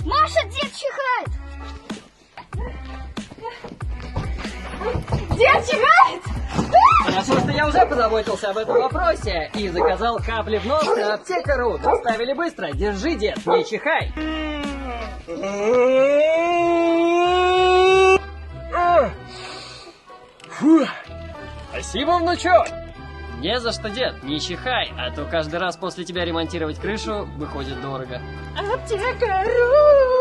Маша, дед чихает! Дед чихает! Хорошо, что я уже позаботился об этом вопросе и заказал капли в нос на аптека.ру. Доставили быстро. Держи, дед, не чихай. Фу. Спасибо, внучок. Не за что, дед, не чихай, а то каждый раз после тебя ремонтировать крышу выходит дорого. Аптека.ру